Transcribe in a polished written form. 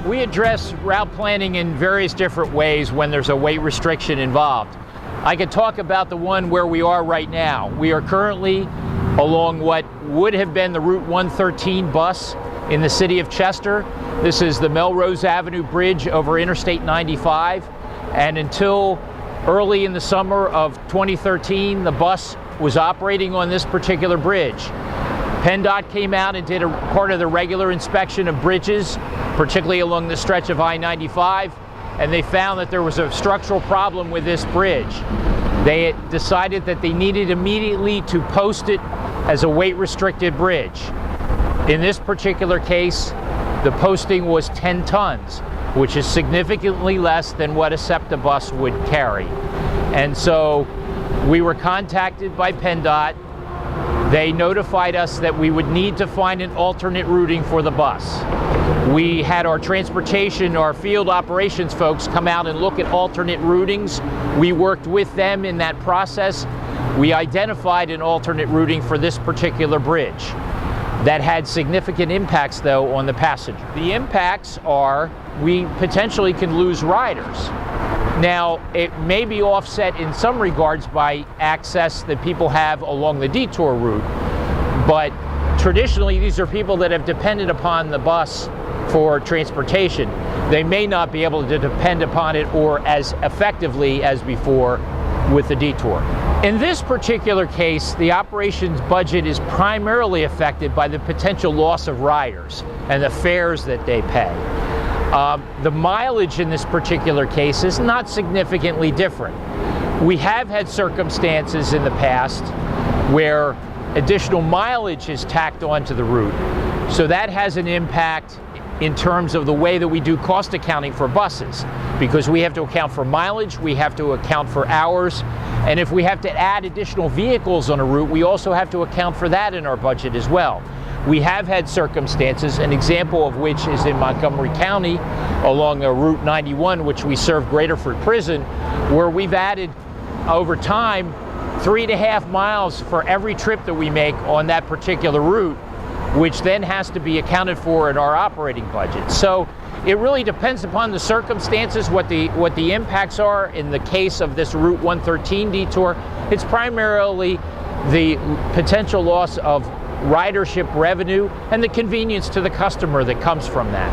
we address route planning in various different ways when there's a weight restriction involved. I could talk about the one where we are right now. We are currently along what would have been the Route 113 bus in the city of Chester. This is the Melrose Avenue Bridge over Interstate 95. And until early in the summer of 2013, the bus was operating on this particular bridge. PennDOT came out and did a part of the regular inspection of bridges, particularly along the stretch of I-95, and they found that there was a structural problem with this bridge. They decided that they needed immediately to post it as a weight-restricted bridge. In this particular case, the posting was 10 tons, which is significantly less than what a SEPTA bus would carry. And so we were contacted by PennDOT. They notified us that we would need to find an alternate routing for the bus. We had our transportation, our field operations folks come out and look at alternate routings. We worked with them in that process. We identified an alternate routing for this particular bridge. That had significant impacts, though, on the passenger. The impacts are we potentially can lose riders. Now, it may be offset in some regards by access that people have along the detour route, but traditionally these are people that have depended upon the bus for transportation. They may not be able to depend upon it or as effectively as before with the detour. In this particular case, the operations budget is primarily affected by the potential loss of riders and the fares that they pay. The mileage in this particular case is not significantly different. We have had circumstances in the past where additional mileage is tacked onto the route, so that has an impact in terms of the way that we do cost accounting for buses, because we have to account for mileage, we have to account for hours, and if we have to add additional vehicles on a route, we also have to account for that in our budget as well. We have had circumstances, an example of which is in Montgomery County along Route 91, which we serve Graterford Prison, where we've added over time 3.5 miles for every trip that we make on that particular route, which then has to be accounted for in our operating budget. So it really depends upon the circumstances, what the impacts are. In the case of this Route 113 detour, it's primarily the potential loss of ridership revenue and the convenience to the customer that comes from that.